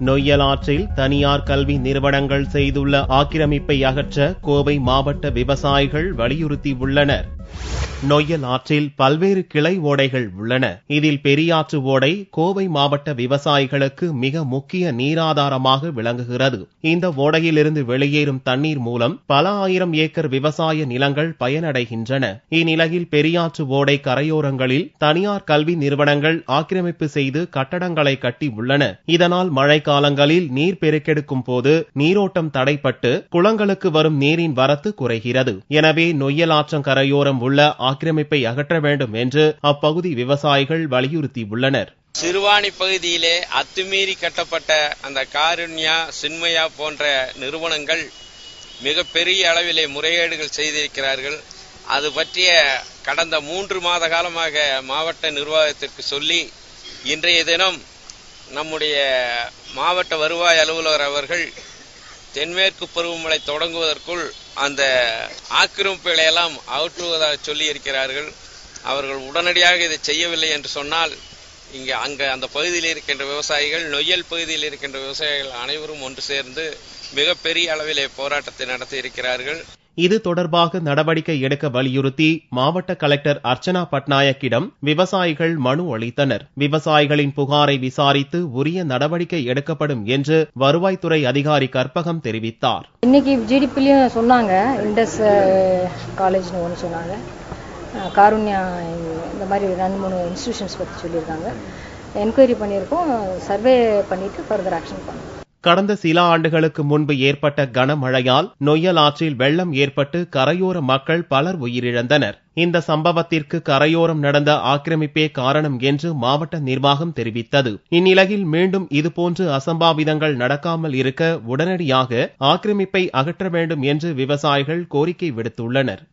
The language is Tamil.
நொய்யல் ஆற்றில் தனியார் கல்வி நிறுவனங்கள் செய்துள்ள ஆக்கிரமிப்பை அகற்ற கோவை மாவட்ட விவசாயிகள் வலியுறுத்தியுள்ளனர். நொய்யல் ஆற்றில் பல்வேறு கிளை ஓடைகள் உள்ளன. இதில் பெரியாற்று ஓடை கோவை மாவட்ட விவசாயிகளுக்கு மிக முக்கிய நீராதாரமாக விளங்குகிறது. இந்த ஓடையிலிருந்து வெளியேறும் தண்ணீர் மூலம் பல ஆயிரம் ஏக்கர் விவசாய நிலங்கள் பயனடைகின்றன. இந்நிலையில் பெரியாற்று ஓடை கரையோரங்களில் தனியார் கல்வி நிறுவனங்கள் ஆக்கிரமிப்பு செய்து கட்டடங்களை கட்டி உள்ளன. இதனால் மழைக்காலங்களில் நீர் பெருக்கெடுக்கும் போது நீரோட்டம் தடைப்பட்டு குளங்களுக்கு வரும் நீரின் வரத்து குறைகிறது. எனவே நொய்யல் ஆற்றங்கரையோரம் உள்ள ஆக்கிரமிப்பை அகற்ற வேண்டும் என்று அப்பகுதி விவசாயிகள் வலியுறுத்தியுள்ளனர். சிறுவாணி பகுதியிலே அத்துமீறி கட்டப்பட்ட அந்த காருண்யா, சின்மயா போன்ற நிறுவனங்கள் மிகப்பெரிய அளவிலே முறைகேடுகள் செய்திருக்கிறார்கள். அது பற்றிய கடந்த 3 மாத காலமாக மாவட்ட நிர்வாகத்திற்கு சொல்லி இன்றைய தினம் நம்முடைய மாவட்ட வருவாய் அலுவலர் அவர்கள் தென்மேற்கு பருவமழை தொடங்குவதற்குள் அந்த ஆக்கிரமிப்புகளை எல்லாம் அகற்றுவதாக சொல்லி இருக்கிறார்கள். அவர்கள் உடனடியாக இதை செய்யவில்லை என்று சொன்னால் அந்த பகுதியில் இருக்கின்ற விவசாயிகள், நொய்யல் பகுதியில் இருக்கின்ற விவசாயிகள் அனைவரும் ஒன்று சேர்ந்து மிகப்பெரிய அளவிலே போராட்டத்தை நடத்தி இருக்கிறார்கள். இது தொடர்பாக நடவடிக்கை எடுக்க வலியுறுத்தி மாவட்ட கலெக்டர் அர்ச்சனா பட்நாயக்கிடம் விவசாயிகள் மனு அளித்தனர். விவசாயிகளின் புகாரை விசாரித்து உரிய நடவடிக்கை எடுக்கப்படும் என்று வருவாய்த்துறை அதிகாரி கற்பகம் தெரிவித்தார். இன்னைக்கு ஜிடிபிலையும் சொன்னாங்க, இண்டஸ் காலேஜ்னு ஒன்று சொன்னாங்க, காருண்யா இந்த மாதிரி 2-3 இன்ஸ்டிடியூஷன்ஸ் பற்றி சொல்லியிருக்காங்க. என்கொயரி பண்ணியிருக்கோம், சர்வே பண்ணிட்டு ஃபர்தர் ஆக்ஷன் பண்ணுவோம். கடந்த சில ஆண்டுகளுக்கு முன்பு ஏற்பட்ட கனமழையால் நொய்யல் ஆற்றில் வெள்ளம் ஏற்பட்டு கரையோர மக்கள் பலர் உயிரிழந்தனர். இந்த சம்பவத்திற்கு கரையோரம் நடந்த ஆக்கிரமிப்பே காரணம் என்று மாவட்ட நிர்வாகம் தெரிவித்தது. இந்நிலையில் மீண்டும் இதுபோன்று அசம்பாவிதங்கள் நடக்காமல் இருக்க உடனடியாக ஆக்கிரமிப்பை அகற்ற வேண்டும் என்று விவசாயிகள் கோரிக்கை விடுத்துள்ளனர்.